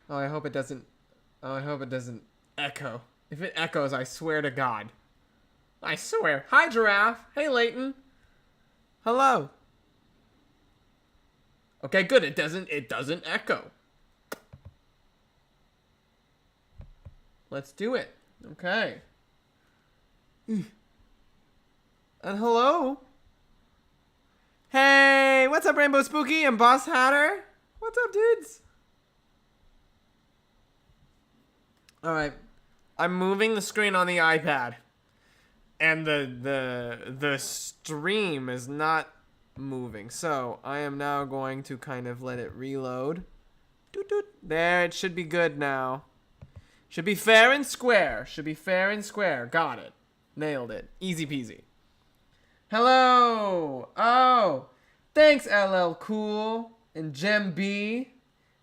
Oh, I hope it doesn't. Oh, I hope it doesn't echo. If it echoes, I swear to God. I swear. Hi, Giraffe. Hey, Leighton. Hello. Okay, good. It doesn't echo. Let's do it. Okay. And hello. Hey, what's up, Rainbow Spooky and Boss Hatter? What's up, dudes? All right. I'm moving the screen on the iPad. And the stream is not moving. So, I am now going to kind of let it reload. Doot, doot. There, it should be good now. Should be fair and square. Should be fair and square. Got it. Nailed it. Easy peasy. Hello. Oh. Thanks, LL Cool and Gem B.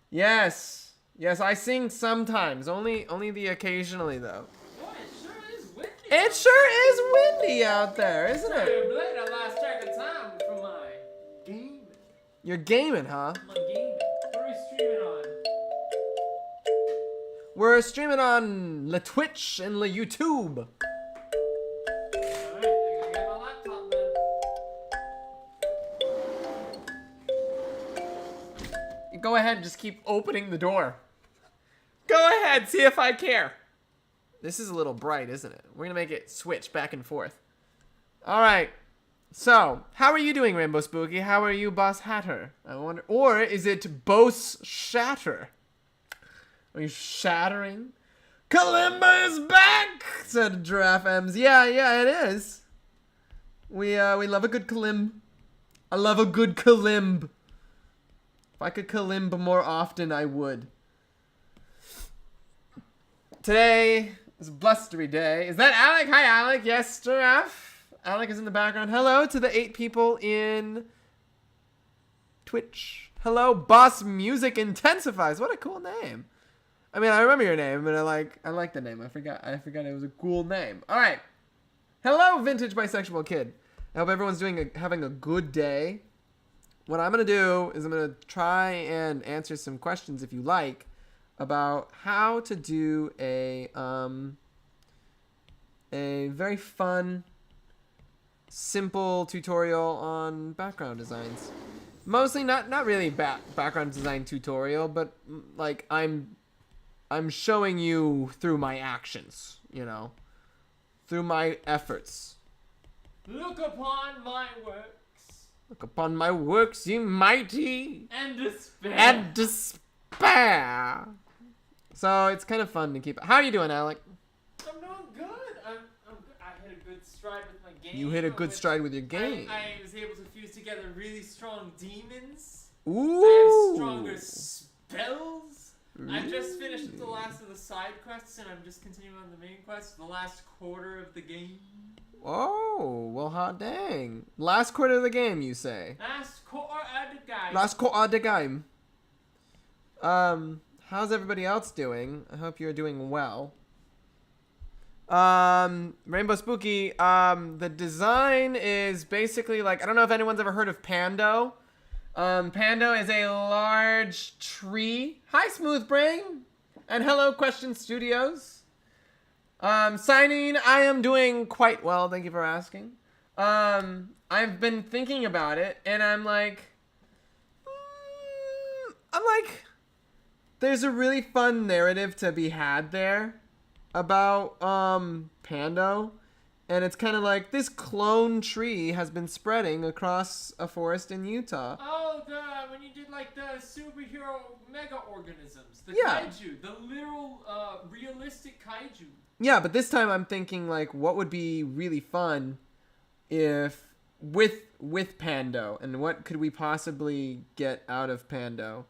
Yes. Yes, I sing sometimes. Only the occasionally, though. Boy, it sure is windy. It sure is windy out there, isn't it? I lost track of time from my gaming. You're gaming, huh? My gaming. What are we streaming on? We're streaming on the Twitch and the YouTube. Alright, I got my laptop then. Go ahead, just keep opening the door. Go ahead, see if I care. This is a little bright, isn't it? We're gonna make it switch back and forth. Alright. So, how are you doing, Rainbow Spooky? How are you, Boss Hatter? I wonder. Or is it Bose Shatter? Are you shattering? Kalimba is back! Said Giraffe M's. Yeah, it is. We love a good kalimb. I love a good kalimb. If I could kalimb more often, I would. Today is a blustery day. Is that Alec? Hi, Alec. Yes, Giraffe. Alec is in the background. Hello to the 8 people in Twitch. Hello, Boss Music Intensifies. What a cool name. I mean, I remember your name, but I like the name. I forgot it was a cool name. All right. Hello, Vintage Bisexual Kid. I hope everyone's having a good day. What I'm going to do is I'm going to try and answer some questions, if you like, about how to do a very fun, simple tutorial on background designs. Mostly not really background design tutorial, but like I'm showing you through my actions, you know, through my efforts. Look upon my works. Look upon my works, ye mighty. And despair. And despair. So it's kind of fun to keep. How are you doing, Alec? I'm doing good. I hit a good stride with my game. You hit a good stride with your game. I was able to fuse together really strong demons. Ooh. I have stronger spells. I just finished the last of the side quests, and I'm just continuing on the main quest. The last quarter of the game. Oh, well, hot dang. Last quarter of the game, you say? Last quarter of the game. Last quarter of the game. How's everybody else doing? I hope you're doing well. Rainbow Spooky, the design is basically like, I don't know if anyone's ever heard of Pando. Pando is a large tree. Hi, Smooth Brain. And hello, Question Studios. Signing, I am doing quite well. Thank you for asking. I've been thinking about it, and I'm like, there's a really fun narrative to be had there about, Pando. And it's kind of like this clone tree has been spreading across a forest in Utah. Oh, when you did like the superhero mega organisms, the Yeah. kaiju, the literal realistic kaiju. Yeah, but this time I'm thinking like what would be really fun if with Pando, and what could we possibly get out of Pando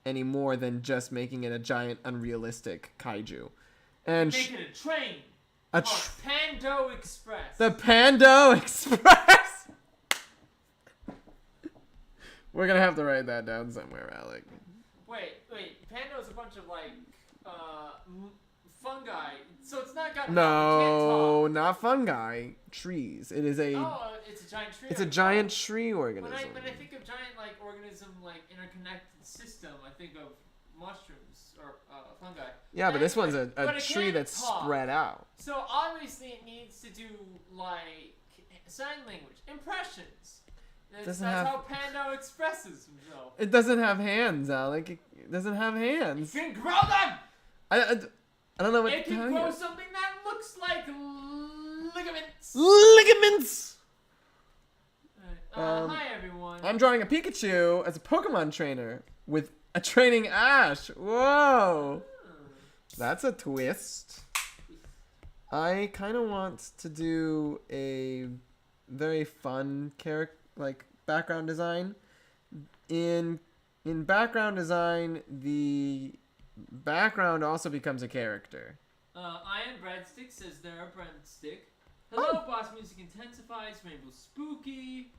any more than just making it a giant unrealistic kaiju. And Make it a train. A Pando Express. The Pando Express. We're gonna have to write that down somewhere, Alec. Wait. Pando's a bunch of like fungi. So it's not got. No, not fungi. Trees. It is a. Oh, it's a giant tree. It's a giant tree organism. When I think of giant like organism like interconnected system, I think of mushrooms or fungi. Yeah, but this one's a but it tree can't that's talk. spread out. So obviously it needs to do like sign language, impressions. That's how Pando expresses himself. It doesn't have hands, Alec. It doesn't have hands. It can grow them. I don't know what It to can tell grow you. something that looks like ligaments. Ligaments. Hi everyone. I'm drawing a Pikachu as a Pokemon trainer with a training Ash. Whoa. That's a twist. I kind of want to do a very fun character, like background design. In background design, the background also becomes a character. Iron Breadstick says they're a breadstick. Hello, Boss Music Intensifies, Rainbow Spooky.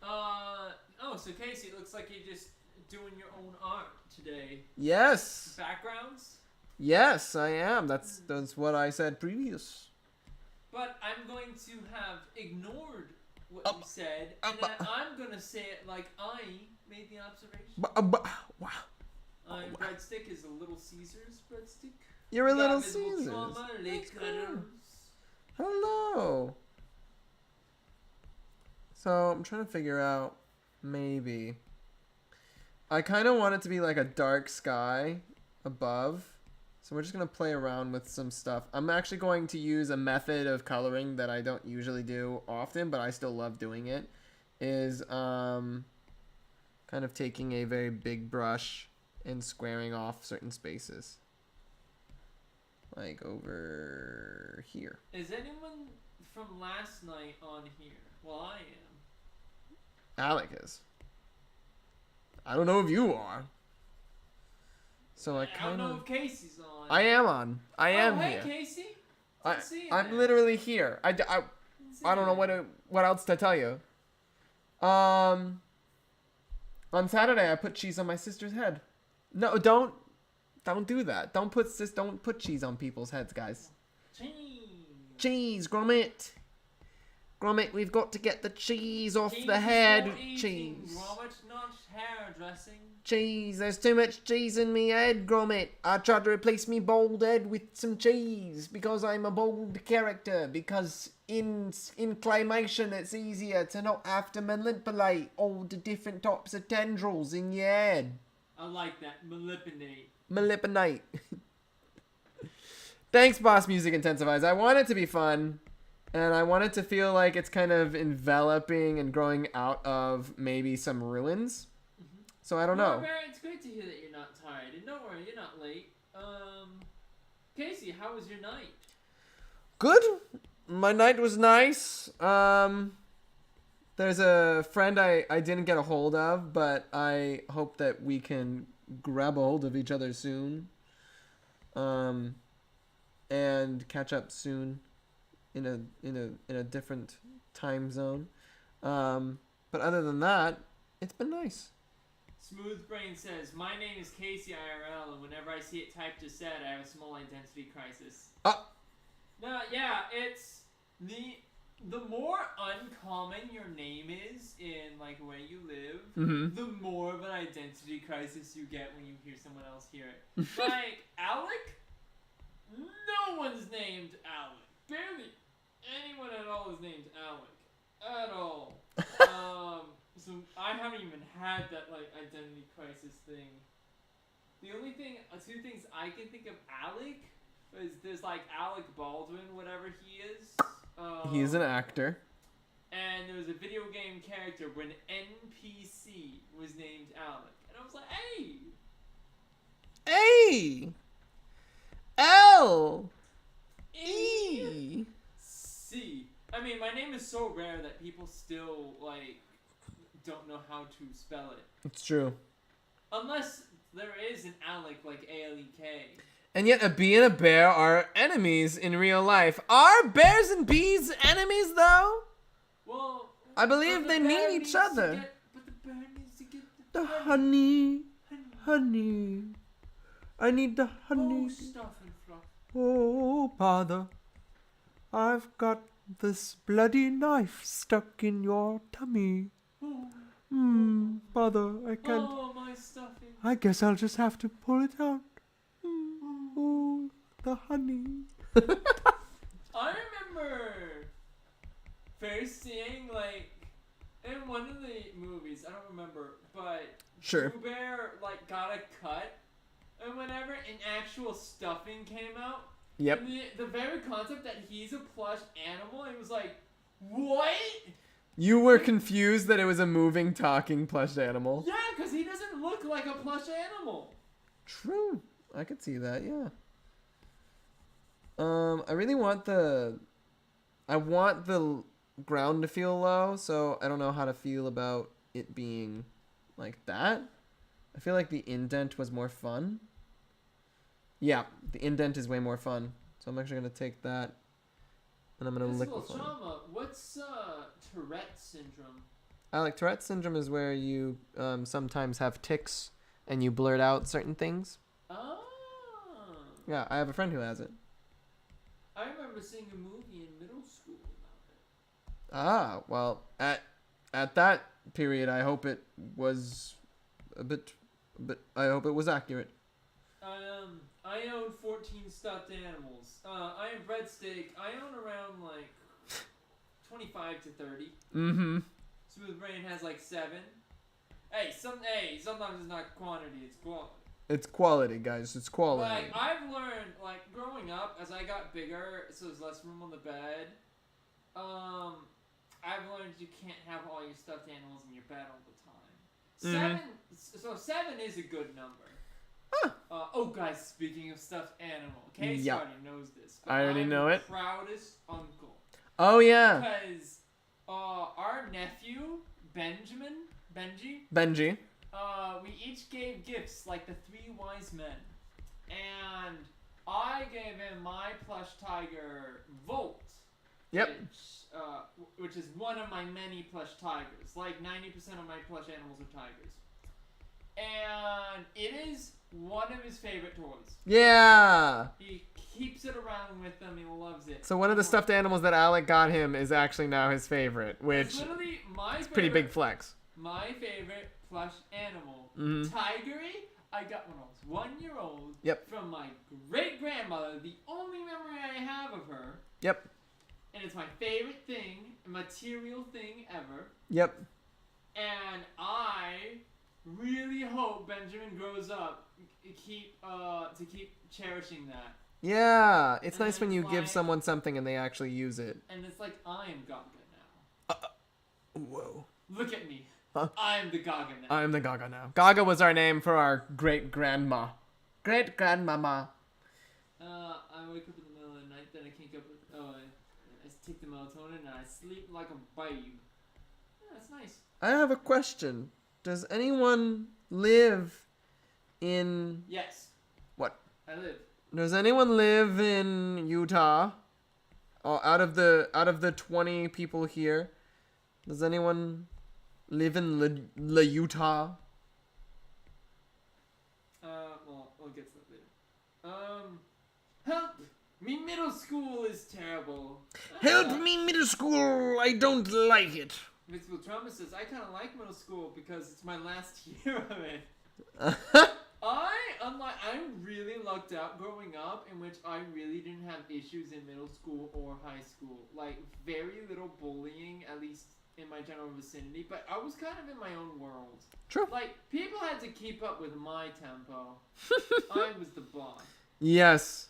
So Casey, it looks like you're just doing your own art today. Yes. Backgrounds? Yes, I am. That's what I said previous. But I'm going to have ignored what you said, and then I'm going to say it like I made the observation. Wow. Breadstick is a Little Caesars breadstick. You're a Little Visible Caesars. trauma, late cutters. Hello. So I'm trying to figure out maybe. I kind of want it to be like a dark sky above. So we're just going to play around with some stuff. I'm actually going to use a method of coloring that I don't usually do often, but I still love doing it. Is kind of taking a very big brush and squaring off certain spaces. Like over here. Is anyone from last night on here? Well, I am. Alec is. I don't know if you are. So I don't know kind if Casey's on. I am on. I am hey, here. Casey. I'm literally here. I don't know what else to tell you. On Saturday I put cheese on my sister's head. No, don't do that. Don't put cheese on people's heads, guys. Cheese, Gromit. Gromit, we've got to get the cheese off the head. Cheese. Gromit, not hairdressing. Cheese, there's too much cheese in me head, Gromit. I tried to replace me bald head with some cheese because I'm a bold character. Because in claymation it's easier to not have to manipulate all the different types of tendrils in your head. I like that. Molipinate. Molipinate. Thanks, Boss Music Intensifies. I want it to be fun. And I want it to feel like it's kind of enveloping and growing out of maybe some ruins. So I don't know. It's great to hear that you're not tired. And don't worry, you're not late. Casey, how was your night? Good. My night was nice. There's a friend I didn't get a hold of, but I hope that we can grab a hold of each other soon. And catch up soon in a different time zone. But other than that, it's been nice. Smooth Brain says, my name is Casey IRL, and whenever I see it typed to set, I have a small identity crisis. No, yeah, it's the more uncommon your name is in like where you live, the more of an identity crisis you get when you hear someone else hear it. Like Alec, no one's named Alec. Barely anyone at all is named Alec at all. So I haven't even had that like identity crisis thing. The only thing, two things I can think of Alec is there's like Alec Baldwin, whatever he is. He's an actor. And there was a video game character when NPC was named Alec, and I was like, hey, L E C. I mean, my name is so rare that people still like don't know how to spell it. It's true. Unless there is an Alec like A-L-E-K. And yet a bee and a bear are enemies in real life. Are bears and bees enemies though? Well, I believe they need each other. But the bear needs to get the honey. Honey. I need the honey. Oh, stuff and fluff. Oh, father. I've got this bloody knife stuck in your tummy. Father, I can't. Oh, my stuffing. I guess I'll just have to pull it out. Oh, the honey. I remember first seeing, like, in one of the movies, I don't remember, but Sure. Pooh Bear, like, got a cut, and whenever an actual stuffing came out, Yep. and the very concept that he's a plush animal, it was like, what? You were confused that it was a moving, talking plush animal. Yeah, because he doesn't look like a plush animal. True. I could see that, yeah. I really want the... I want the ground to feel low, so I don't know how to feel about it being like that. I feel like the indent was more fun. Yeah, the indent is way more fun. So I'm actually going to take that, and I'm going to liquefy. Trauma. What's Tourette syndrome? Tourette syndrome is where you sometimes have tics and you blurt out certain things. Oh. Yeah, I have a friend who has it. I remember seeing a movie in middle school about it. Ah, well, at that period, I hope it was but I hope it was accurate. I own 14 stuffed animals. I am breadsteak. I own around like 25 to 30. Mm-hmm. Smooth Brain has like 7. Hey, sometimes it's not quantity, it's quality. It's quality, guys. It's quality. Like, I've learned, like, growing up, as I got bigger, so there's less room on the bed, I've learned you can't have all your stuffed animals in your bed all the time. 7 is a good number. Huh. Oh, guys, speaking of stuffed animal, Casey already knows this. I already know it. Proudest uncle. Oh, yeah. Because our nephew, Benji, we each gave gifts like the 3 wise men. And I gave him my plush tiger, Volt. Yep. Which is one of my many plush tigers. Like 90% of my plush animals are tigers. And it is one of his favorite toys. Yeah. He keeps it around with him. He loves it. So one of the stuffed animals that Alec got him is actually now his favorite, which it's literally my favorite, pretty big flex. My favorite plush animal. Mm-hmm. Tigery, I got when I was 1 year old. Yep. From my great grandmother. The only memory I have of her. Yep. And it's my favorite thing, material thing ever. Yep. And I really hope Benjamin grows up to keep cherishing that. Yeah, it's And nice when you it's give like- someone something and they actually use it. And it's like I am Gaga now. Whoa. Look at me. Huh? I'm the Gaga now. I'm the Gaga now. Gaga was our name for our great-grandma. Great-grandmama. I wake up in the middle of the night, then I can't get up. I take the melatonin and I sleep like a babe. Yeah, that's nice. I have a question. Does anyone live in... Yes. What? I live. Does anyone live in Utah? Out of the 20 people here, does anyone live in La Utah? Well, we'll get to that later. Help! Me middle school is terrible. Help me, middle school! I don't like it. Middle school trauma says, I kind of like middle school because it's my last year of it. I really lucked out growing up in which I really didn't have issues in middle school or high school. Like, very little bullying, at least in my general vicinity, but I was kind of in my own world. True. Like, people had to keep up with my tempo. I was the boss. Yes.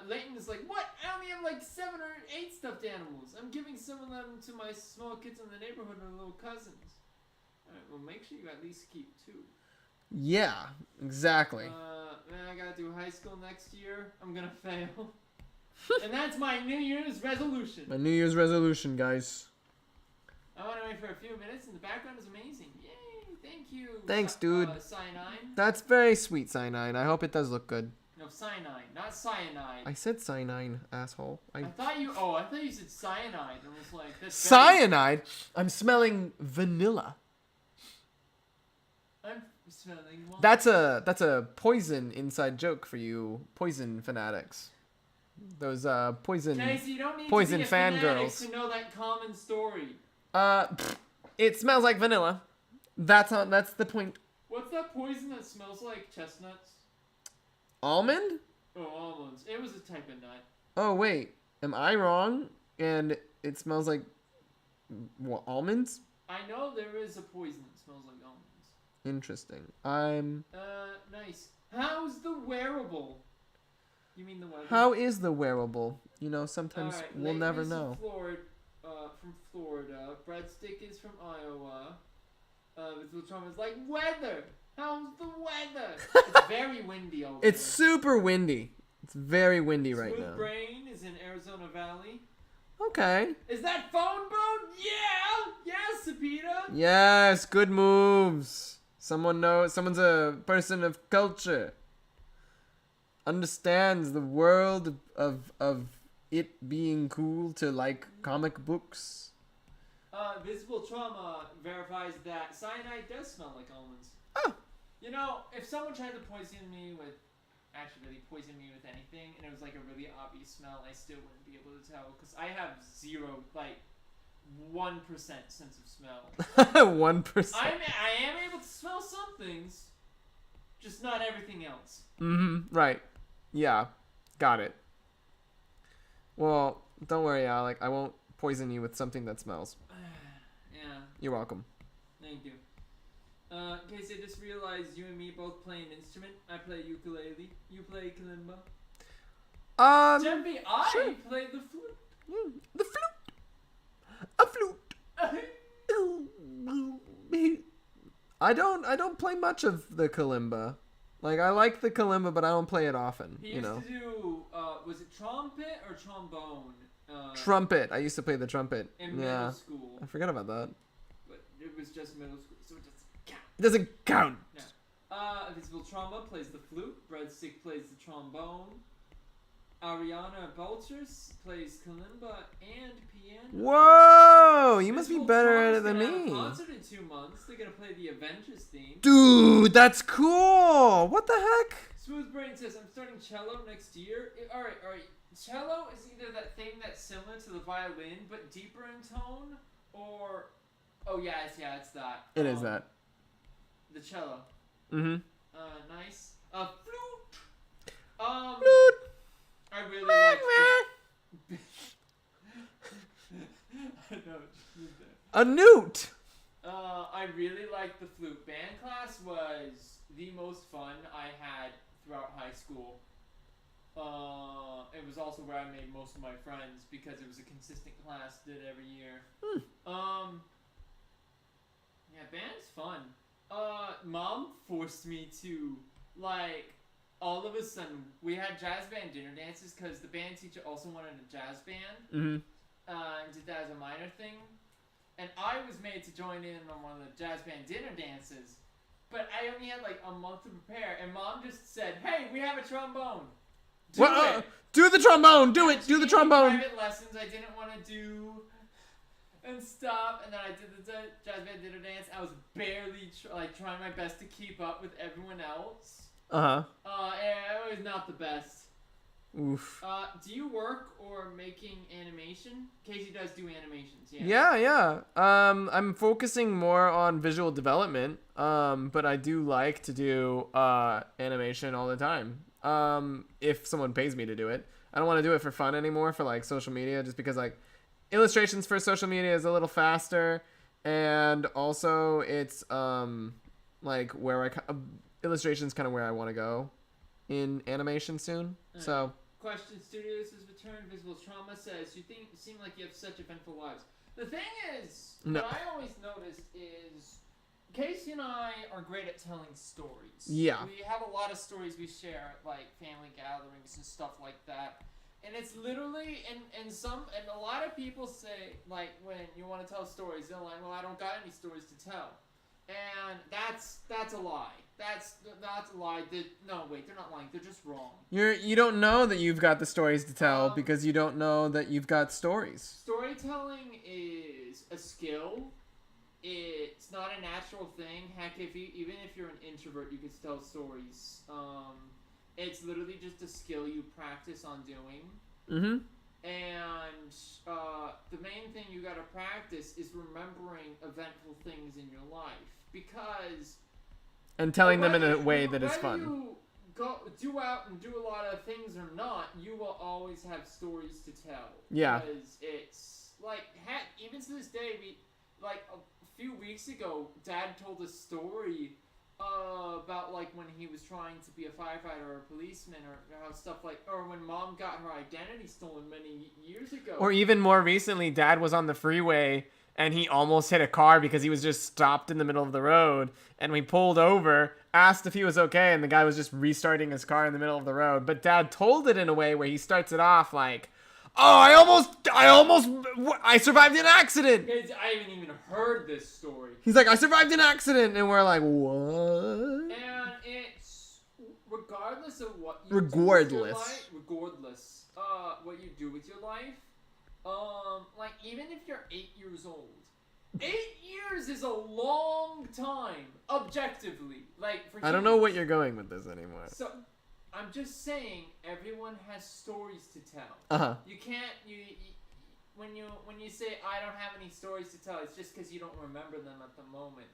Leighton is like, what? I only have like 7 or 8 stuffed animals. I'm giving some of them to my small kids in the neighborhood or little cousins. Alright, well, make sure you at least keep 2. Yeah, exactly. Man, I gotta do high school next year. I'm gonna fail. And that's my New Year's resolution. My New Year's resolution, guys. I wanna wait for a few minutes, and the background is amazing. Yay! Thank you. Thanks, dude. Cyanide. That's very sweet, Cyanide. I hope it does look good. No, cyanide, not cyanide. I said cyanide, asshole. I thought you said cyanide. I was like, that's Cyanide? I'm smelling vanilla. smelling wine. That's a poison inside joke for you poison fanatics. Those poison Casey, you don't need poison to be a fanatic fangirls. to know that common story. It smells like vanilla. That's the point. What's that poison that smells like chestnuts? Almond? Oh, almonds. It was a type of nut. Oh wait, am I wrong? And it smells like what, almonds? I know there is a poison that smells like almonds. Interesting. Nice. How's the wearable? You mean the weather? How is the wearable? You know, sometimes Alright, we'll never know. From Florida. Breadstick is from Iowa. Visible trauma is like weather. How's the weather? It's very windy over It's there. super windy. It's very windy right Smooth now. Brain is in Arizona Valley. Okay. Is that phone bone? Yeah! Yes, Sapita! Yes, good moves. Someone knows. Someone's a person of culture. Understands the world of it being cool to like comic books. Visible Trauma verifies that cyanide does smell like almonds. Oh. You know, if someone tried to poison me with anything, and it was like a really obvious smell, I still wouldn't be able to tell, because I have 1% sense of smell. 1%. I am able to smell some things, just not everything else. Right. Yeah. Got it. Well, don't worry, Alec. I won't poison you with something that smells. Yeah. You're welcome. Thank you. Casey, I just realized you and me both play an instrument. I play ukulele. You play kalimba. Jemby, I sure. play the flute. The flute. A flute. I don't play much of the kalimba. Like, I like the kalimba, but I don't play it often. He used to do, was it trumpet or trombone? Trumpet. I used to play the trumpet. In middle school. I forgot about that. But it was just middle school, so it doesn't count. It doesn't count. No. Visible Trauma plays the flute. Breadstick plays the trombone. Ariana Bolchers plays kalimba and piano. Whoa! You must be Visible better at Trauma's it than gonna have me. a concert in 2 months. They're gonna play the Avengers theme. Dude, that's cool! What the heck? Smooth Brain says, I'm starting cello next year. Alright. Cello is either that thing that's similar to the violin, but deeper in tone, or... Oh, yeah, it's that. It is that. The cello. Nice. Flute! Flute! I really like it. I know, A newt! I really like the flute. Band class was the most fun I had throughout high school. It was also where I made most of my friends because it was a consistent class, did every year. Yeah, band's fun. Mom forced me to, like, all of a sudden, we had jazz band dinner dances because the band teacher also wanted a jazz band. And did that as a minor thing. And I was made to join in on one of the jazz band dinner dances. But I only had like a month to prepare, and Mom just said, "Hey, we have a trombone. Do it." Do the trombone! Do it! She Do the gave me trombone! private lessons I didn't want to do and stuff, and then I did the jazz band dinner dance. I was barely trying my best to keep up with everyone else. Uh-huh. It was not the best. Oof. Do you work or making animation? Casey does do animations, Yeah. I'm focusing more on visual development, but I do like to do animation all the time. If someone pays me to do it. I don't want to do it for fun anymore for like social media, just because like illustrations for social media is a little faster, and also it's like where illustrations kind of where I want to go in animation soon. So Question Studios has returned. Visible Trauma says, you seem like you have such eventful lives. The thing is, what I always noticed is Casey and I are great at telling stories. Yeah. We have a lot of stories we share at like family gatherings and stuff like that. And it's literally, and a lot of people say, like, when you want to tell stories, they're like, well, I don't got any stories to tell. And that's a lie. That's a lie. No, wait, they're not lying. They're just wrong. You don't know that you've got the stories to tell because you don't know that you've got stories. Storytelling is a skill, it's not a natural thing. Heck, even if you're an introvert, you can tell stories. It's literally just a skill you practice on doing. Mm-hmm. And the main thing you gotta practice is remembering eventful things in your life, because and telling them in a way that is fun. Whether you do out and do a lot of things or not, you will always have stories to tell. Yeah. Because it's like, heck, even to this day, like a few weeks ago, Dad told a story about like when he was trying to be a firefighter or a policeman, or how stuff like, or when Mom got her identity stolen many years ago. Or even more recently, Dad was on the freeway and he almost hit a car because he was just stopped in the middle of the road, and we pulled over, asked if he was okay, and the guy was just restarting his car in the middle of the road. But Dad told it in a way where he starts it off like, "Oh, I survived an accident." I haven't even heard this story. He's like, "I survived an accident," and we're like, "What?" And it's regardless of what you regardless what you do with your life. Like even if you're 8 years old, 8 years is a long time, objectively. Like for I don't know what you're going with this anymore. So I'm just saying, everyone has stories to tell. You can't when you say I don't have any stories to tell, it's just because you don't remember them at the moment.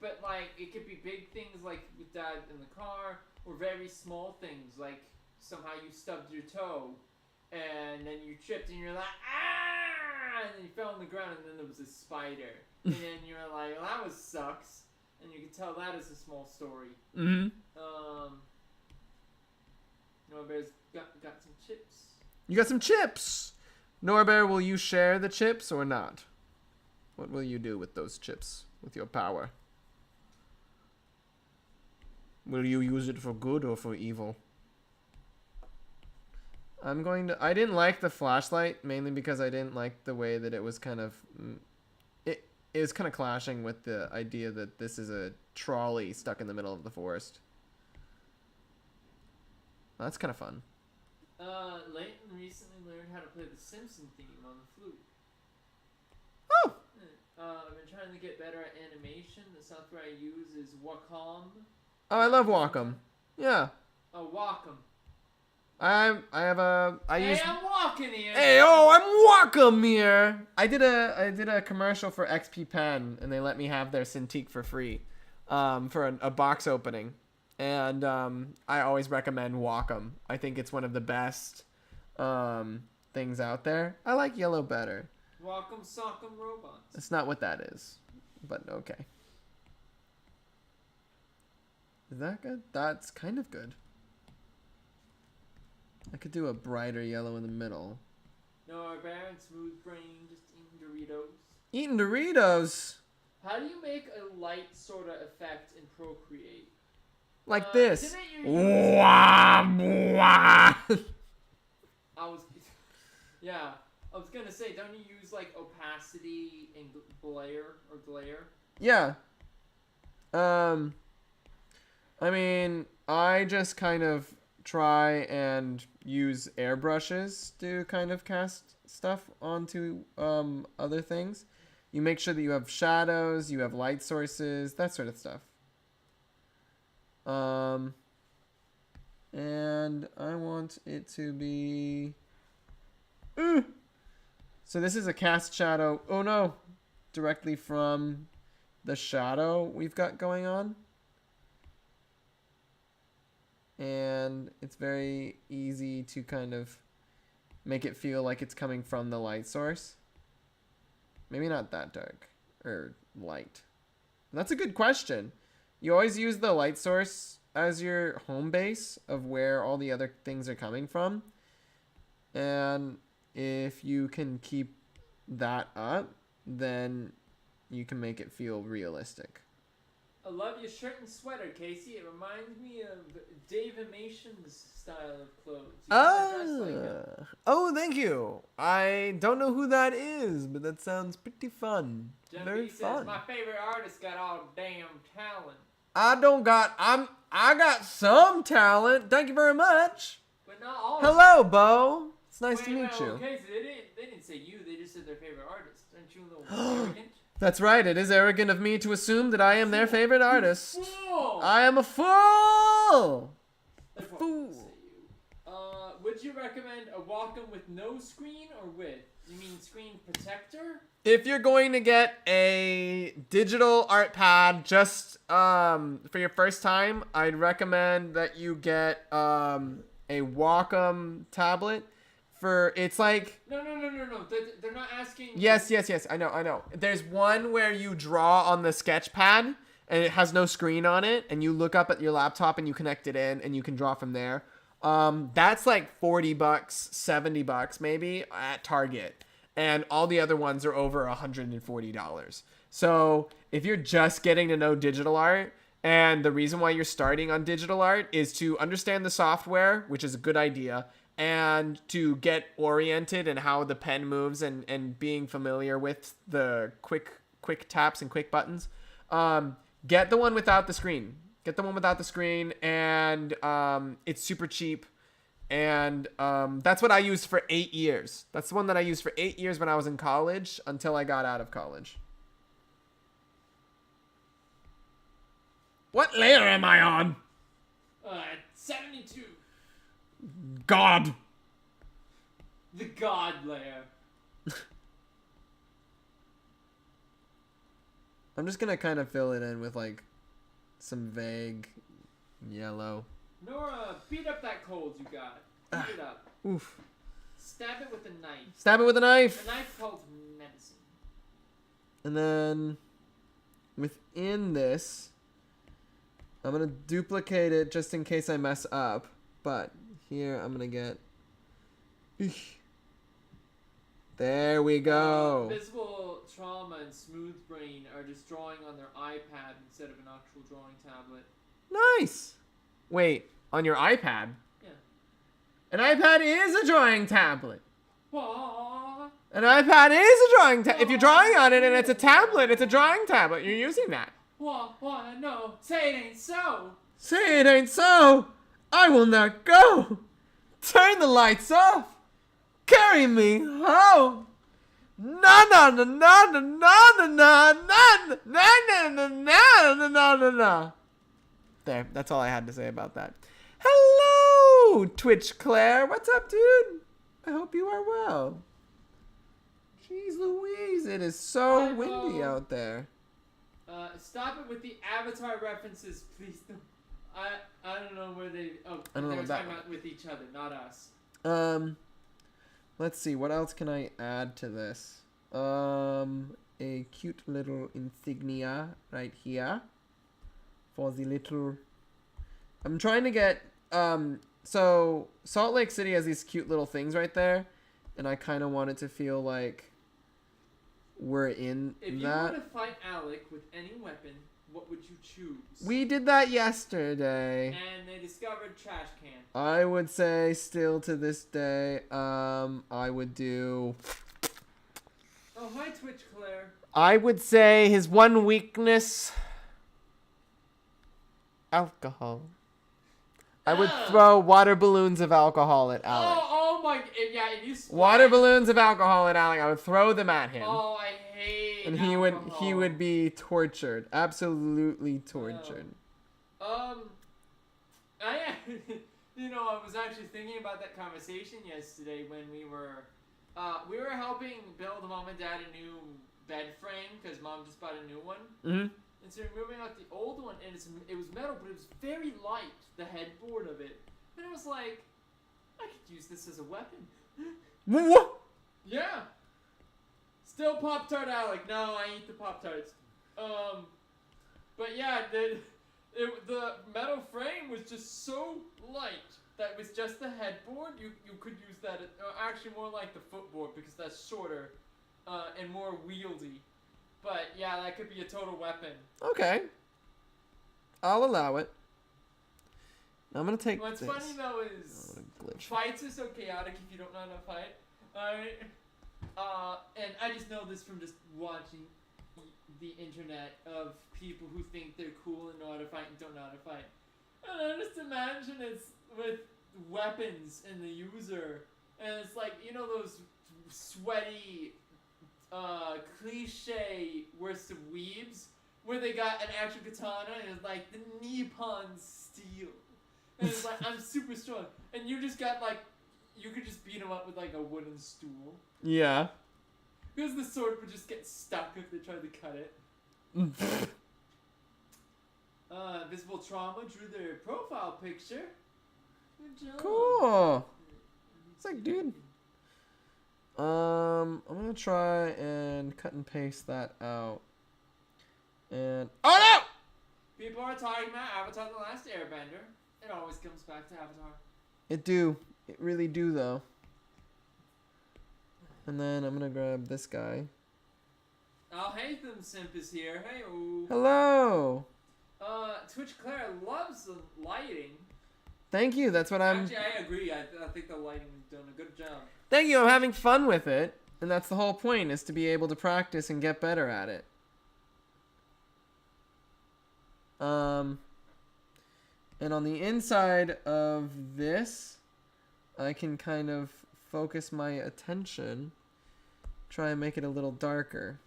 But like it could be big things like with Dad in the car, or very small things like somehow you stubbed your toe, and then you tripped and you're like, ah, and then you fell on the ground, and then there was a spider, and then you're like, well, that sucks, and you can tell that as a small story. Mm-hmm. Norbear's got some chips. You got some chips. Norbear, will you share the chips or not? What will you do with those chips, with your power? Will you use it for good or for evil? I didn't like the flashlight, mainly because I didn't like the way that it was kind of... It was kind of clashing with the idea that this is a trolley stuck in the middle of the forest. That's kind of fun. Leighton recently learned how to play the Simpson theme on the flute. Oh! I've been trying to get better at animation. The software I use is Wacom. Oh, I love Wacom. Yeah. Oh, Wacom. I'm walking here. Hey, oh, I'm Wacom here. I did a commercial for XP Pen, and they let me have their Cintiq for free, for a box opening. And I always recommend Wacom. I think it's one of the best things out there. I like yellow better. Wacom Sock'em Robots. That's not what that is, but okay. Is that good? That's kind of good. I could do a brighter yellow in the middle. No, our Baron Smooth Brain just eating Doritos. Eating Doritos? How do you make a light sort of effect in Procreate? Like this. I was gonna say, don't you use like opacity and glare? Yeah. I mean, I just kind of try and use airbrushes to kind of cast stuff onto other things. You make sure that you have shadows, you have light sources, that sort of stuff. And I want it to be... So this is a cast shadow. Oh no! Directly from the shadow we've got going on. And it's very easy to kind of make it feel like it's coming from the light source. Maybe not that dark or light. That's a good question. You always use the light source as your home base of where all the other things are coming from. And if you can keep that up, then you can make it feel realistic. I love your shirt and sweater, Casey. It reminds me of Dave Amation's style of clothes. Oh, thank you. I don't know who that is, but that sounds pretty fun. Very fun. Says, my favorite artist got all damn talent. I got some talent. Thank you very much. But not all. Hello, Bo. It's nice to meet you. Okay, so they didn't say you. They just said their favorite artist. Aren't you a little arrogant? That's right. It is arrogant of me to assume that I am their favorite artist. Fool! I am a fool. Therefore, Fool. say you. Would you recommend a Wacom with no screen or with? You mean screen protector? If you're going to get a digital art pad just for your first time, I'd recommend that you get a Wacom tablet. It's like... No. They're not asking... Yes. I know. There's one where you draw on the sketch pad and it has no screen on it, and you look up at your laptop and you connect it in and you can draw from there. That's like $40, $70 maybe at Target. And all the other ones are over $140. So if you're just getting to know digital art, and the reason why you're starting on digital art is to understand the software, which is a good idea, and to get oriented in how the pen moves and being familiar with the quick taps and quick buttons, get the one without the screen. Get the one without the screen, and it's super cheap. And that's what I used for 8 years. That's the one that I used for 8 years when I was in college until I got out of college. What layer am I on? 72. God. The God layer. I'm just gonna kind of fill it in with like some vague yellow. Nora, beat up that cold you got. Beat it up. Oof. Stab it with a knife. Stab it with a knife. A knife called medicine. And then within this, I'm gonna duplicate it just in case I mess up. But here I'm gonna get. There we go. Visible Trauma and Smooth Brain are just drawing on their iPad instead of an actual drawing tablet. Nice. Wait, on your iPad? Yeah. An iPad is a drawing tablet. Aww. An iPad is a drawing tablet. If you're drawing on it and it's a tablet, it's a drawing tablet. You're using that. No, say it ain't so. Say it ain't so. I will not go. Turn the lights off. Carry me home. Na na na na na na na na na na na na na na. There, that's all I had to say about that. Hello, Twitch Claire. What's up, dude? I hope you are well. Jeez Louise, it is so windy out there. Stop it with the Avatar references, please. I don't know where they. Oh, I don't know they were what that talking about with each other, not us. Let's see. What else can I add to this? A cute little insignia right here for the little. I'm trying to get. So Salt Lake City has these cute little things right there, and I kind of want it to feel like we're in if that. If you were to fight Alec with any weapon, what would you choose? We did that yesterday. And they discovered trash can. I would say still to this day, I would do. Oh, hi, Twitch Claire. I would say his one weakness, alcohol. I would throw water balloons of alcohol at Alec. Oh my, yeah, if you splash. Water balloons of alcohol at Alec. I would throw them at him. Oh, I hate and alcohol. he would be tortured, absolutely tortured. I was actually thinking about that conversation yesterday when we were helping build Mom and Dad a new bed frame because Mom just bought a new one. Mm-hmm. And so we're moving out the old one, and it was metal, but it was very light, the headboard of it. And I was like, I could use this as a weapon. What? Yeah. Still Pop-Tart Alec. No, I eat the Pop-Tarts. But yeah, the metal frame was just so light that it was just the headboard. You could use that, actually more like the footboard because that's shorter and more wieldy. But yeah, that could be a total weapon. Okay. I'll allow it. I'm gonna take What's this. funny though is fights are so chaotic if you don't know how to fight. And I just know this from just watching the internet of people who think they're cool and know how to fight and don't know how to fight. And I just imagine it's with weapons and the user, and it's like those sweaty cliche worst of weebs, where they got an actual katana and it's like the Nippon steel, and it's like I'm super strong, and you just got like you could just beat him up with like a wooden stool. Yeah. Because the sword would just get stuck if they tried to cut it. Visible Trauma drew their profile picture. Good job. Cool. It's like, dude. I'm gonna try and cut and paste that out. And oh no! People are talking about Avatar: The Last Airbender. It always comes back to Avatar. It really do though. And then I'm gonna grab this guy. Oh, hey, them simp is here. Hey, hello. Twitch Claire loves the lighting. Thank you. That's what I'm. Actually, I agree. I think the lighting is doing a good job. Thank you. I'm having fun with it, and that's the whole point: is to be able to practice and get better at it. And on the inside of this, I can kind of focus my attention, try and make it a little darker,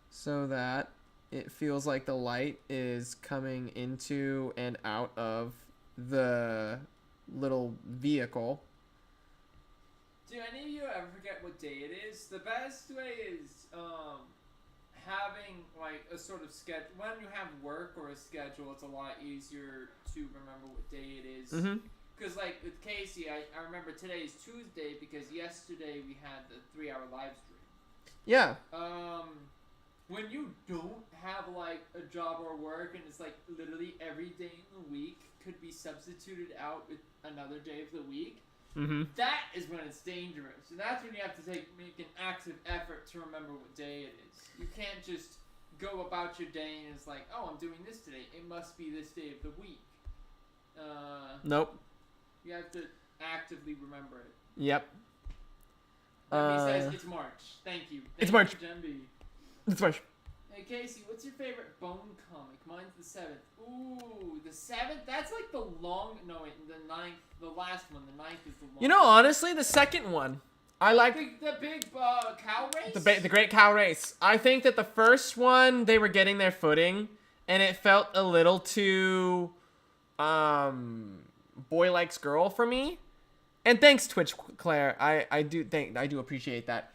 so that it feels like the light is coming into and out of the little vehicle. Do any of you ever forget what day it is? The best way is having like a sort of schedule. When you have work or a schedule, it's a lot easier to remember what day it is. Because like with Casey, I remember today is Tuesday because yesterday we had the 3-hour live stream. Yeah. When you don't have like a job or work and it's like literally every day in the week could be substituted out with another day of the week, that is when it's dangerous. And that's when you have to make an active effort to remember what day it is. You can't just go about your day and it's like, oh, I'm doing this today. It must be this day of the week. Nope. You have to actively remember it. Yep. Jemby says it's March. Thank you. It's March. Jemby. It's March. Hey Casey, what's your favorite Bone comic? Mine's the 7th. Ooh, the 7th? That's like the long... No, wait, the 9th. The last one. The 9th is the long. You know, honestly, the second one. I like... The big cow race? The great cow race. I think that the first one, they were getting their footing, and it felt a little too... boy likes girl for me. And thanks, Twitch Claire. I do appreciate that.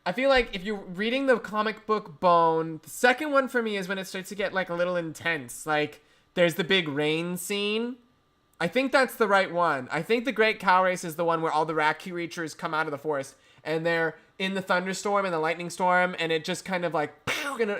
I feel like if you're reading the comic book Bone, the second one for me is when it starts to get like a little intense. Like there's the big rain scene. I think that's the right one. I think the Great Cow Race is the one where all the rat creatures come out of the forest and they're in the thunderstorm and the lightning storm, and it just kind of like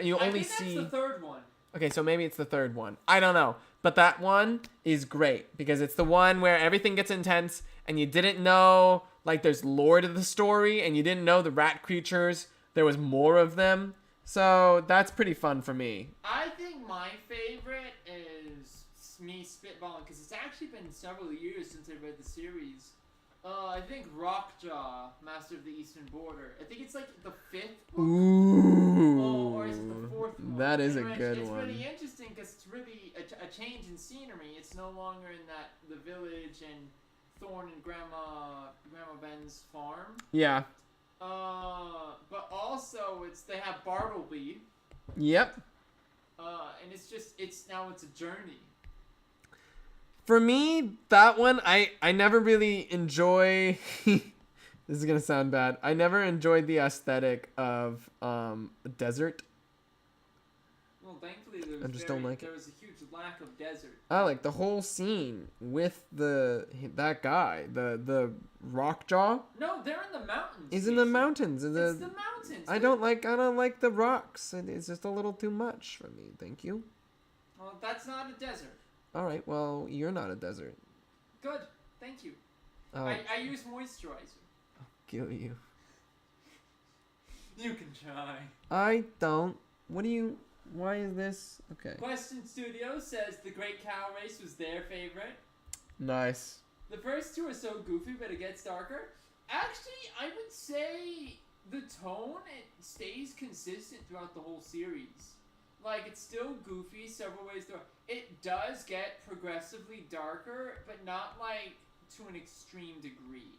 you only see. That's the third one. Okay, so maybe it's the third one. I don't know. But that one is great because it's the one where everything gets intense and you didn't know, like, there's lore to the story and you didn't know the rat creatures. There was more of them. So that's pretty fun for me. I think my favorite is me spitballing because it's actually been several years since I read the series. I think Rockjaw, Master of the Eastern Border. I think it's like the 5th book. Ooh. Oh, or is it the 4th one? That is a good it's one. It's really interesting because it's really a change in scenery. It's no longer in the village and Thorn and Grandma Ben's farm. Yeah. But also they have Bartleby. Yep. And it's now a journey. For me, that one, I never really enjoy... This is going to sound bad. I never enjoyed the aesthetic of desert. Well, thankfully, there was a huge lack of desert. I like the whole scene with that guy, the Rockjaw. No, they're in the mountains. He's in the mountains. It's the mountains. I don't like the rocks. It's just a little too much for me. Thank you. Well, that's not a desert. All right. Well, you're not a desert. Good. Thank you. Oh. I use moisturizer. I'll kill you. You can try. I don't. Why is this? Okay. Question Studio says the Great Cow Race was their favorite. Nice. The first two are so goofy, but it gets darker. Actually, I would say the tone, it stays consistent throughout the whole series. Like, it's still goofy several ways through. It does get progressively darker, but not, like, to an extreme degree.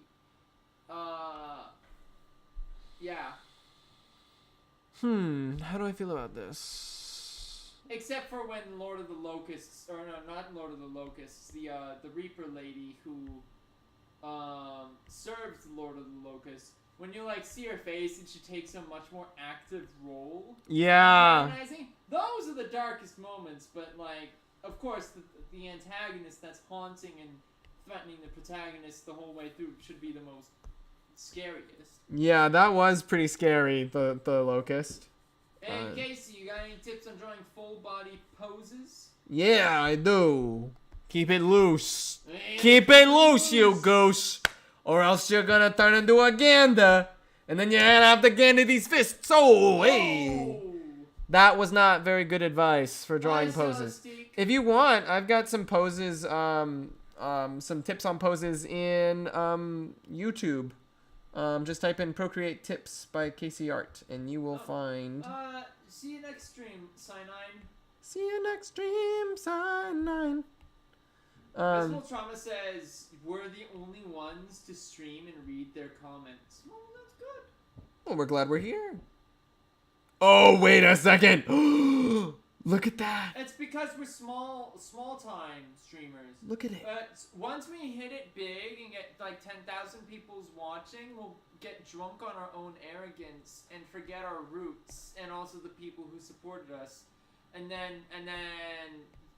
Yeah. How do I feel about this? Except for when Lord of the Locusts, or no, not Lord of the Locusts, the Reaper lady who serves the Lord of the Locusts. When you like see her face and she takes a much more active role. Yeah. Those are the darkest moments, but like, of course, the antagonist that's haunting and threatening the protagonist the whole way through should be the most scariest. Yeah, that was pretty scary, the locust. Hey, Casey, you got any tips on drawing full body poses? Yeah, I do. Keep it loose. Keep it loose, you goose. Or else you're gonna turn into a gander. And then you're gonna have to gander these fists. Oh, hey. That was not very good advice for drawing poses. If you want, I've got some poses, some tips on poses in YouTube. Just type in Procreate Tips by Casey Art, and you will find... see you next stream, Cyanide. See you next stream, Cyanide. Visible Trauma says, we're the only ones to stream and read their comments. Oh, that's good. Well, we're glad we're here. Oh, wait a second. Look at that. It's because we're small time streamers. Look at it. Once we hit it big and get like 10,000 people's watching, we'll get drunk on our own arrogance and forget our roots and also the people who supported us, and then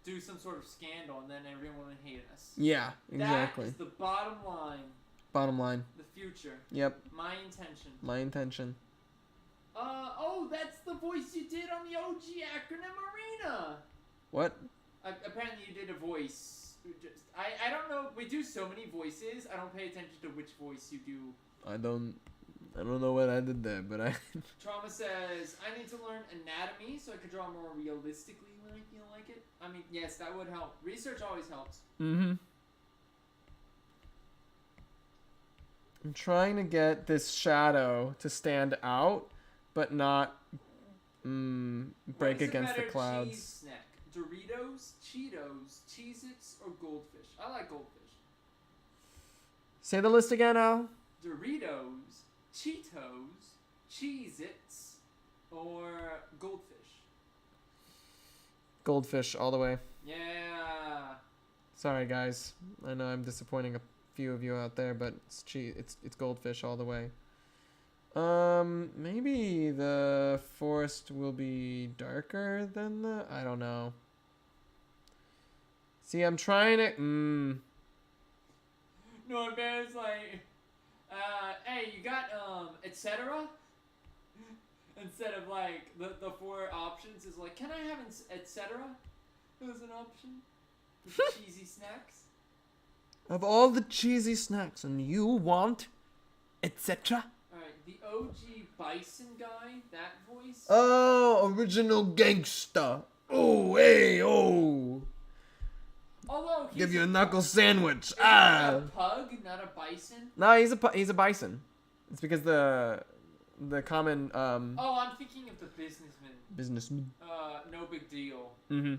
do some sort of scandal, and then everyone will hate us. Yeah, exactly. That is the bottom line. Bottom line. The future. Yep. My intention. My intention. Oh, that's the voice you did on the OG Acronym Arena. What? Apparently you did a voice. I don't know. We do so many voices. I don't pay attention to which voice you do. I don't know what I did there, but I... Trauma says, I need to learn anatomy so I can draw more realistically when I feel like it. I mean, yes, that would help. Research always helps. Mm-hmm. I'm trying to get this shadow to stand out, but not break against the clouds. Cheese snack? Doritos, Cheetos, Cheez-Its, or Goldfish? I like Goldfish. Say the list again, Al. Doritos, Cheetos, Cheez-Its, or Goldfish? Goldfish all the way. Yeah. Sorry, guys. I know I'm disappointing a few of you out there, but it's Goldfish all the way. Maybe the forest will be darker than the... I don't know. See, I'm trying to... No, man's like... hey, you got, etc.? Instead of, like, the 4 options is like, can I have etc.? As an option? With cheesy snacks? Of all the cheesy snacks, and you want etc.? Alright, the OG Bison guy, that voice? Oh, original gangsta. Oh, hey, oh. Although Give you a knuckle sandwich. A pug, not a bison? No, he's a bison. It's because the common Oh, I'm thinking of the businessman. No big deal. Mm-hmm.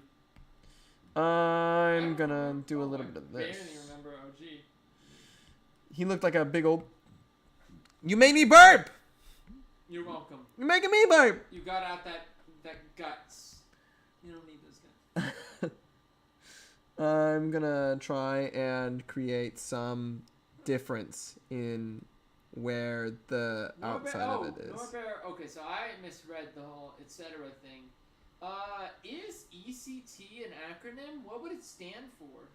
I'm gonna do a little bit of this. I barely remember OG. He looked like a big old... You made me burp! You're welcome. You're making me burp! You got out that guts. You don't need those guts. I'm gonna try and create some difference in where the outside of it is. Okay, so I misread the whole etc. thing. Is ECT an acronym? What would it stand for?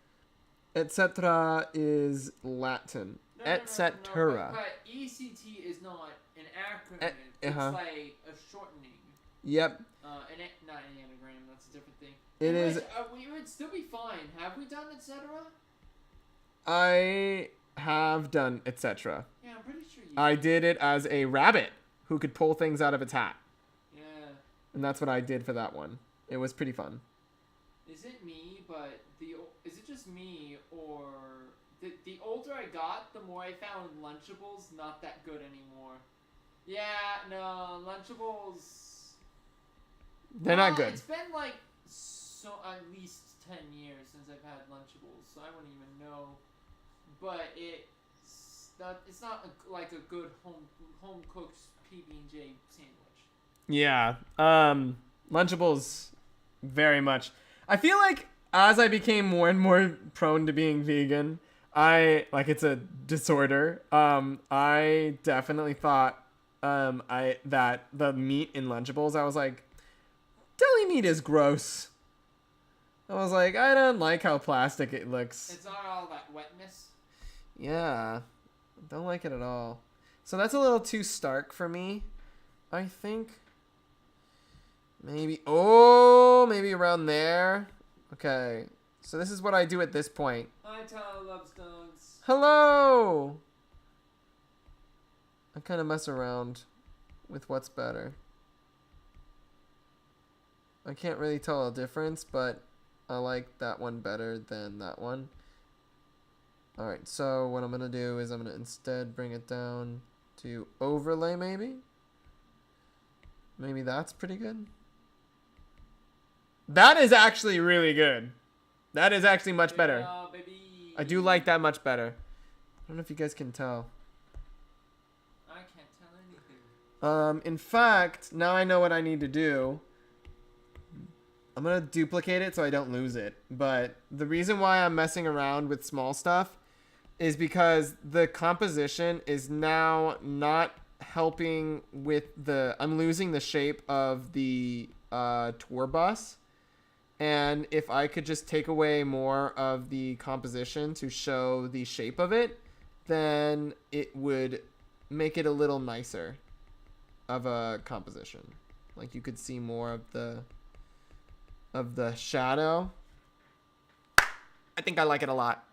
Etc. is Latin. Etc. But ECT is not an acronym. It's like a shortening. Yep. Not an anagram. That's a different thing. It is. We would still be fine. Have we done etc.? I have done etc. Yeah, I'm pretty sure you I did it as a rabbit who could pull things out of its hat. Yeah. And that's what I did for that one. It was pretty fun. Is it me, but is it just me, or the older I got, the more I found Lunchables not that good anymore. Yeah, no, Lunchables... They're not good. It's been like at least 10 years since I've had Lunchables, so I wouldn't even know. But It's not like a good home cooked PB&J sandwich. Yeah. Lunchables, very much. I feel like as I became more and more prone to being vegan, it's a disorder. I definitely thought that the meat in Lunchables, I was like, deli meat is gross. I was like, I don't like how plastic it looks. It's not all that wetness. Yeah, don't like it at all. So that's a little too stark for me, I think. Maybe around there. Okay, so this is what I do at this point. Hi, Tyler loves dogs. Hello! I kind of mess around with what's better. I can't really tell a difference, but I like that one better than that one. Alright, so what I'm going to do is I'm going to instead bring it down to overlay maybe. Maybe that's pretty good. That is actually really good. That is actually much better. Baby. I do like that much better. I don't know if you guys can tell. I can't tell anything. In fact, now I know what I need to do. I'm going to duplicate it so I don't lose it. But the reason why I'm messing around with small stuff is because the composition is now not helping with I'm losing the shape of the tour bus. And if I could just take away more of the composition to show the shape of it, then it would make it a little nicer of a composition. Like you could see more of the shadow. I think I like it a lot.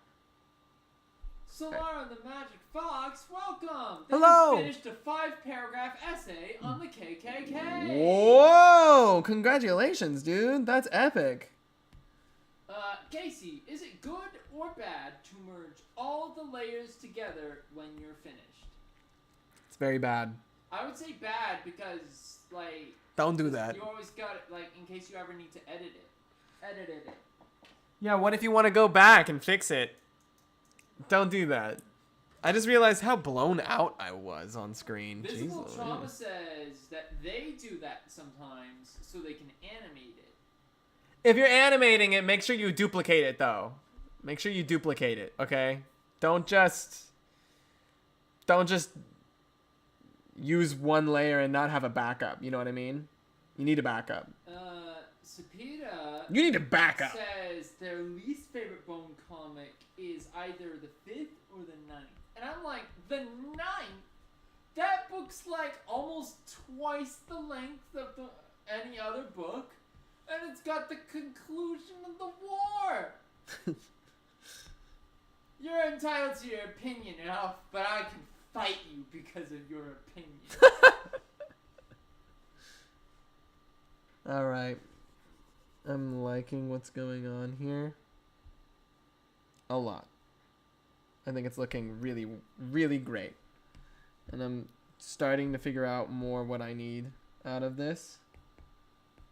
Solara the Magic Fox, welcome! Hello! You finished a 5-paragraph essay on the KKK! Whoa! Congratulations, dude. That's epic. Casey, is it good or bad to merge all the layers together when you're finished? It's very bad. I would say bad because, like... Don't do that. You always got it, like, in case you ever need to edit it. Edit it. Yeah, what if you want to go back and fix it? Don't do that. I just realized how blown out I was on screen. Visible Jeez, Trauma says that they do that sometimes so they can animate it. If you're animating it, make sure you duplicate it, though. Make sure you duplicate it, okay? Don't just use one layer and not have a backup. You know what I mean? You need a backup. Sapita You need a backup. says their least favorite Bone comic is either the 5th or the 9th. And I'm like, the 9th? That book's like almost twice the length of any other book. And it's got the conclusion of the war. You're entitled to your opinion, but I can fight you because of your opinion. Alright. I'm liking what's going on here. A lot. I think it's looking really, really great. And I'm starting to figure out more what I need out of this.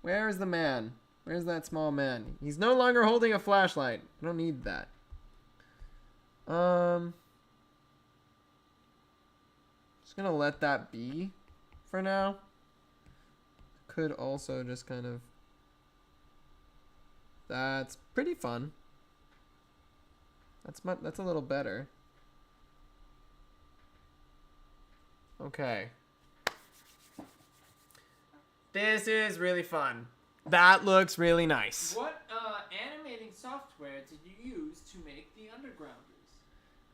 Where is the man? Where's that small man? He's no longer holding a flashlight. I don't need that. Just gonna let that be for now. Could also just kind of... That's pretty fun. That's a little better. Okay. This is really fun. That looks really nice. What animating software did you use to make the Undergrounders?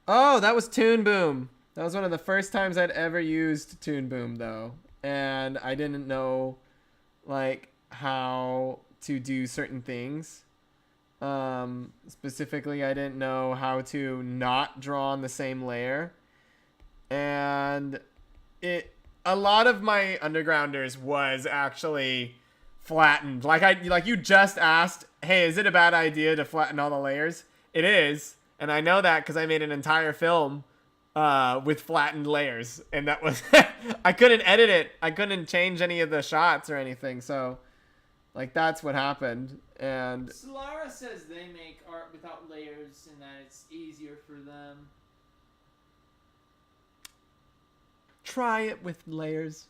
Oh, that was Toon Boom. That was one of the first times I'd ever used Toon Boom, though. And I didn't know, like, how to do certain things. Specifically, I didn't know how to not draw on the same layer. And a lot of my Undergrounders was actually flattened. Like you just asked, hey, is it a bad idea to flatten all the layers? It is. And I know that because I made an entire film with flattened layers. And that was... I couldn't edit it. I couldn't change any of the shots or anything. So, like, that's what happened. And Solara says they make art without layers and that it's easier for them. Try it with layers.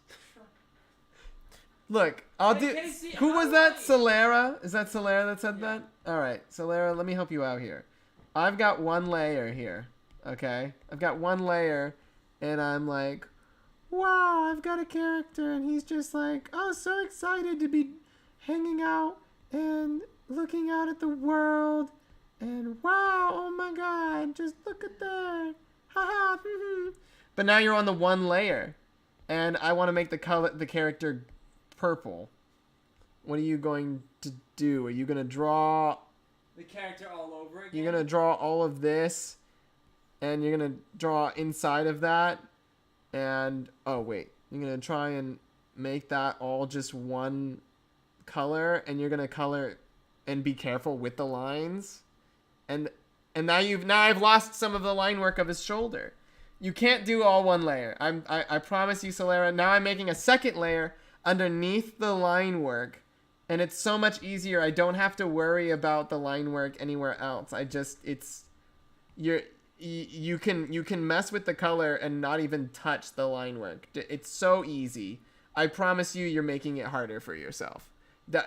Look, I'll do. Casey, Who was that? right. Solera? Is that Solera that said Yeah. that? All right, Solera, let me help you out here. I've got one layer here. Okay, I've got one layer, and I'm like, wow, I've got a character, and he's just like, oh, so excited to be hanging out and looking out at the world, and wow, oh my God, just look at there, haha. But now you're on the one layer, and I want to make the character purple. What are you going to do? Are you going to draw The character all over again. you're going to draw all of this, and you're going to draw inside of that, and oh wait, you're going to try and make that all just one color, and you're going to color and be careful with the lines, and now I've lost some of the line work of his shoulder. You can't do all one layer. I promise you, Solera. Now I'm making a second layer underneath the line work, and it's so much easier. I don't have to worry about the line work anywhere else. You can mess with the color and not even touch the line work. It's so easy. I promise you, you're making it harder for yourself.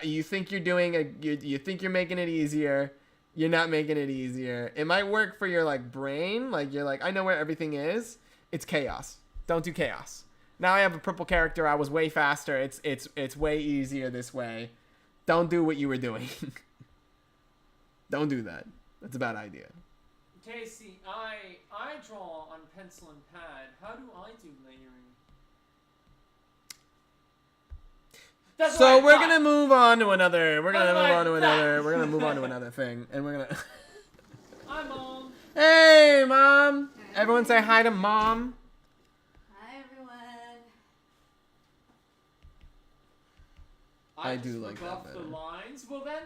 You think you're you think you're making it easier. You're not making it easier. It might work for your like brain, like you're like, I know where everything is. It's chaos. Don't do chaos. Now I have a purple character. I was way faster. It's way easier this way. Don't do what you were doing. Don't do that. That's a bad idea. Casey, I draw on pencil and pad. How do I do layering? That's So what I we're thought. gonna move on to another. We're gonna That's move what I on to thought. another. We're gonna move on to another thing, and we're gonna. Hi, Mom. Hey, Mom! Everyone say hi to Mom. Hi everyone. I just do like that buff the better. lines. Well, then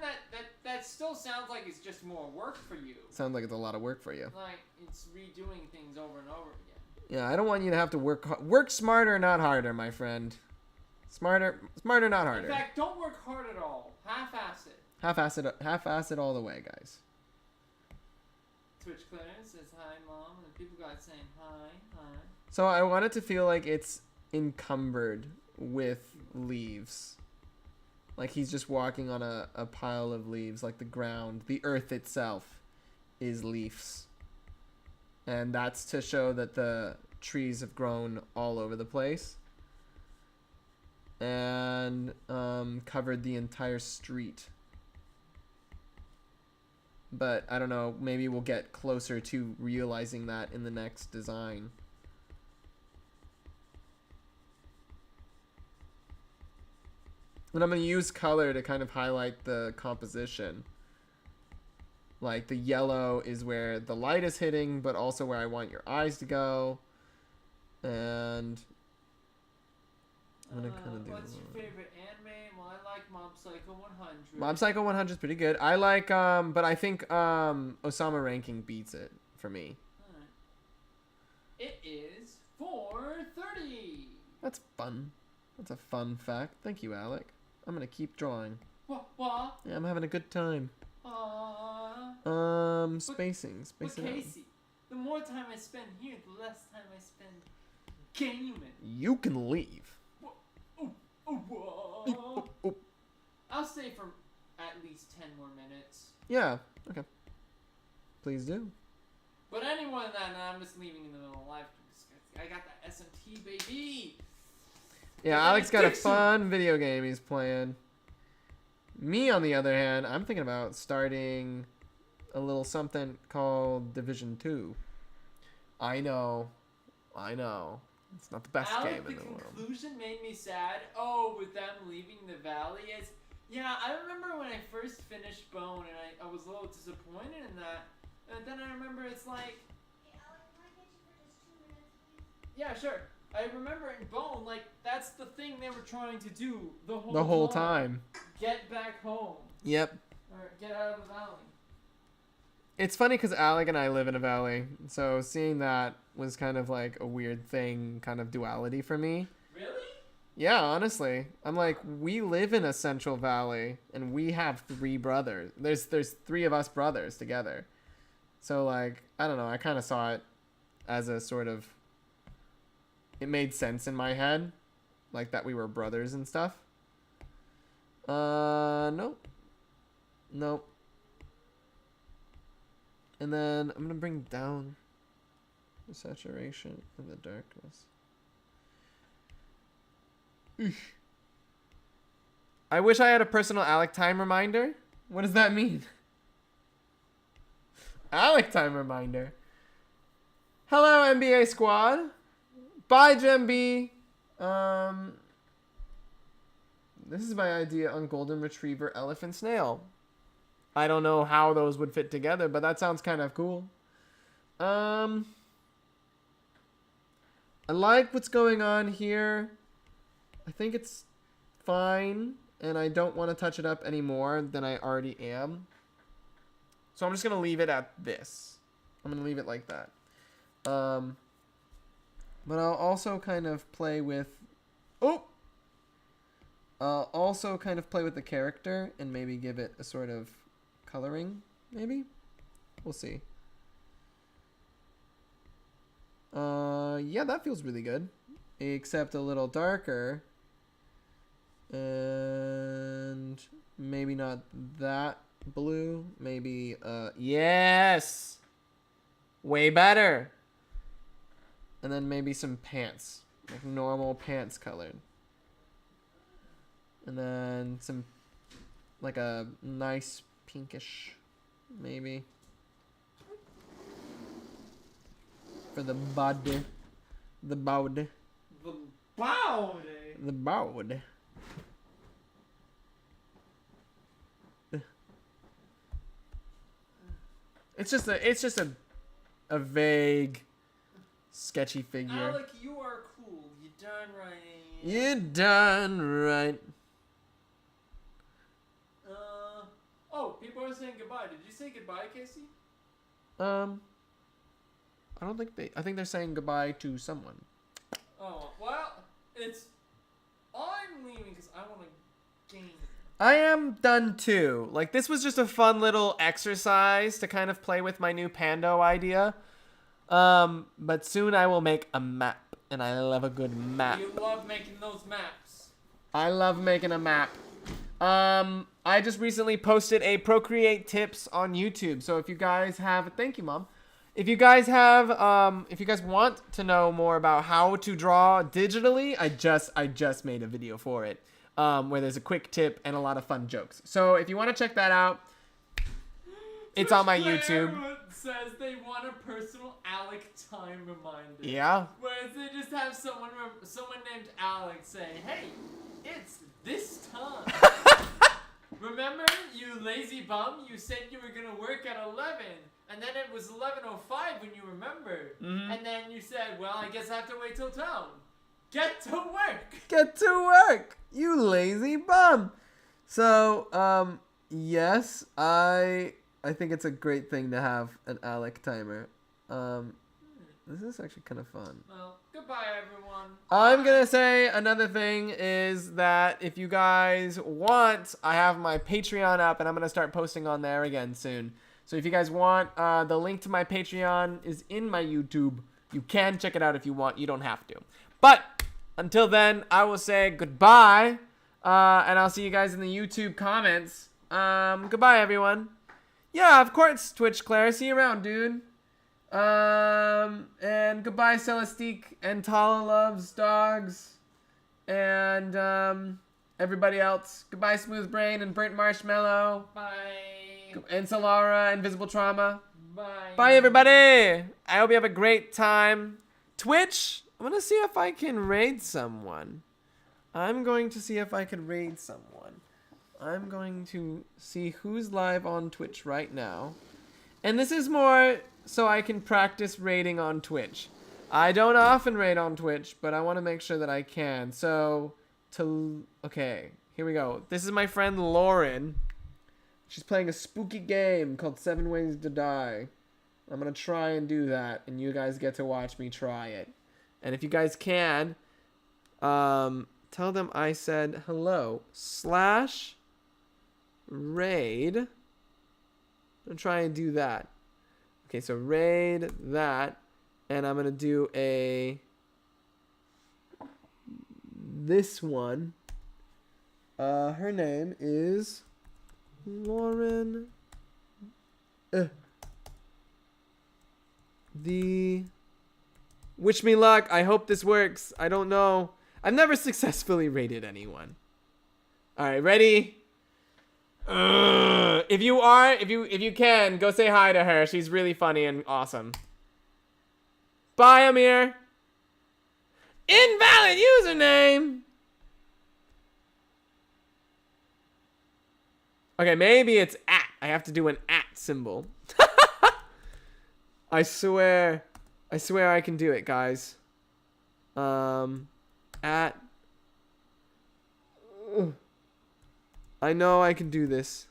that still sounds like it's just more work for you. Sounds like it's a lot of work for you. Like it's redoing things over and over again. Yeah, I don't want you to have to work smarter, not harder, my friend. Smarter, not harder. In fact, don't work hard at all. Half-ass it. Half-ass it all the way, guys. Twitch Clarence says hi, Mom, and people got saying hi. So I want it to feel like it's encumbered with leaves. Like he's just walking on a pile of leaves, like the ground, the earth itself is leaves. And that's to show that the trees have grown all over the place. And covered the entire street. But I don't know, maybe we'll get closer to realizing that in the next design. And I'm going to use color to kind of highlight the composition. Like the yellow is where the light is hitting, but also where I want your eyes to go. And I'm going to kind of do What's your favorite anime? Well, I like Mob Psycho 100. Mob Psycho 100 is pretty good. I like, but I think Osama Ranking beats it for me. Alright. It is 4:30. That's fun. That's a fun fact. Thank you, Alec. I'm gonna keep drawing. What? Yeah, I'm having a good time. Spacing But out. Casey, the more time I spend here, the less time I spend gaming. You can leave. Whoa. Oh. I'll stay for at least 10 more minutes. Yeah. Okay. Please do. But any more than that, I'm just leaving in the middle of life. I got that SMT, baby. Yeah, Like Alec's got a addiction. fun video game he's playing. Me, on the other hand, I'm thinking about starting a little something called Division 2. I know. It's not the best Alec, game in the the world. conclusion made me sad. Oh, with them leaving the valley. Yeah, I remember when I first finished Bone, and I was a little disappointed in that. And then I remember it's like, Hey Alec, can I get you for just 2 minutes, please? yeah, sure. I remember in Bone, like, that's the thing they were trying to do the whole time. Get back home. Yep. Or get out of the valley. It's funny because Alec and I live in a valley, so seeing that was kind of like a weird thing, kind of duality for me. Really? Yeah, honestly. I'm like, we live in a central valley, and we have 3 brothers. There's 3 of us brothers together. So, like, I don't know, I kind of saw it as a sort of it made sense in my head. Like that we were brothers and stuff. Nope. Nope. And then I'm gonna bring down the saturation and the darkness. Eesh. I wish I had a personal Alec time reminder. What does that mean? Alec time reminder. Hello, NBA squad. Bye, Gemby. This is my idea on golden retriever, elephant, snail. I don't know how those would fit together, but that sounds kind of cool. I like what's going on here. I think it's fine, and I don't want to touch it up any more than I already am. So I'm just going to leave it at this. I'm going to leave it like that. But I'll also kind of play with... Oh! I'll also kind of play with the character and maybe give it a sort of coloring, maybe? We'll see. Yeah, that feels really good. Except a little darker. And maybe not that blue. Maybe, yes! Way better! And then maybe some pants. Like normal pants colored. And then some, like a nice pinkish, maybe. For the body. The body. The body. The body. It's just a vague, sketchy figure. Alec, you are cool. You done right. You done right. Oh, people are saying goodbye. Did you say goodbye, Casey? I don't think I think they're saying goodbye to someone. Oh, well, I'm leaving because I want to game. I am done too. Like, this was just a fun little exercise to kind of play with my new Pando idea. But soon I will make a map, and I love a good map. You love making those maps. I love making a map. I just recently posted a Procreate tips on YouTube. So if you guys have, thank you, Mom. If you guys have, if you guys want to know more about how to draw digitally, I just made a video for it, where there's a quick tip and a lot of fun jokes. So if you want to check that out, it's on my YouTube. Says they want a personal Alec time reminder. Yeah. Whereas they just have someone named Alec say, "Hey, it's this time." Remember, you lazy bum? You said you were gonna work at 11, and then it was 11:05 when you remembered. Mm-hmm. And then you said, "Well, I guess I have to wait till town." Get to work. Get to work, you lazy bum. So, yes, I think it's a great thing to have an Alec timer. This is actually kind of fun. Well, goodbye, everyone. I'm gonna say another thing is that if you guys want, I have my Patreon up and I'm gonna start posting on there again soon. So if you guys want, the link to my Patreon is in my YouTube. You can check it out if you want. You don't have to. But until then, I will say goodbye, and I'll see you guys in the YouTube comments. Goodbye, everyone. Yeah, of course, Twitch Claire. See you around, dude. And goodbye, Celestique and Tala Loves Dogs. And, everybody else. Goodbye, Smooth Brain and Burnt Marshmallow. Bye. And Solara, Invisible Trauma. Bye. Bye, everybody. I hope you have a great time. Twitch, I'm going to see if I can raid someone. I'm going to see if I can raid someone. I'm going to see who's live on Twitch right now. And this is more so I can practice raiding on Twitch. I don't often raid on Twitch, but I want to make sure that I can. So, okay, here we go. This is my friend Lauren. She's playing a spooky game called 7 Ways to Die. I'm going to try and do that, and you guys get to watch me try it. And if you guys can, tell them I said hello. /raid. I'm try and do that. Okay, so raid that, and I'm gonna do a this one. Her name is Lauren. Wish me luck. I hope this works. I don't know. I've never successfully rated anyone. All right, ready? If you can, go say hi to her. She's really funny and awesome. Bye, Amir. Invalid username. Okay, maybe it's at. I have to do an at symbol. I swear I can do it, guys. At. I know I can do this.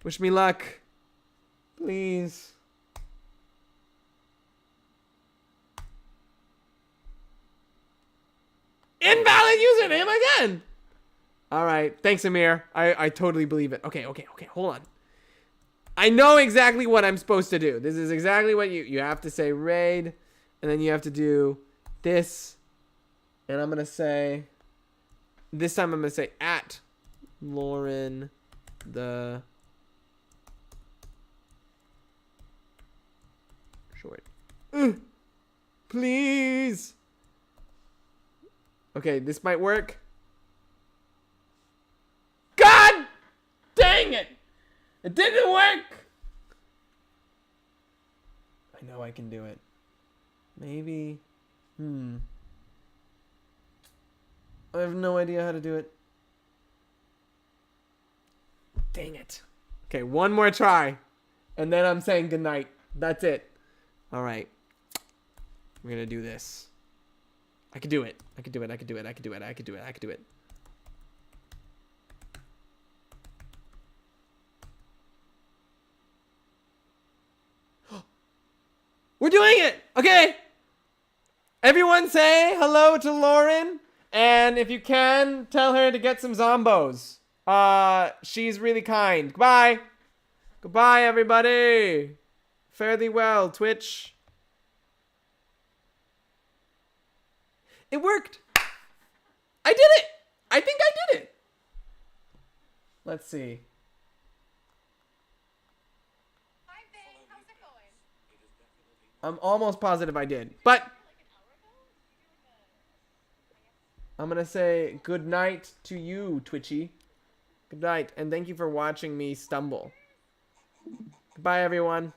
Wish me luck. Please. Invalid username again. All right. Thanks, Amir. I totally believe it. Okay. Hold on. I know exactly what I'm supposed to do. This is exactly what you have to say raid, and then you have to do this. And I'm going to say, this time I'm going to say at Lauren the short. Please. Okay, this might work. God dang it. It didn't work. I know I can do it. Maybe. I have no idea how to do it. Dang it. Okay, one more try. And then I'm saying goodnight. That's it. All right. We're going to do this. I can do it. I can do it. I can do it. I can do it. I can do it. I can do it. We're doing it. Okay. Everyone say hello to Lauren. And if you can, tell her to get some zombos. She's really kind. Goodbye. Goodbye, everybody. Fare thee well, Twitch. It worked. I did it. I think I did it. Let's see. Hi, babe. How's it going? I'm almost positive I did. But I'm going to say good night to you, Twitchy. Good night. And thank you for watching me stumble. Goodbye, everyone.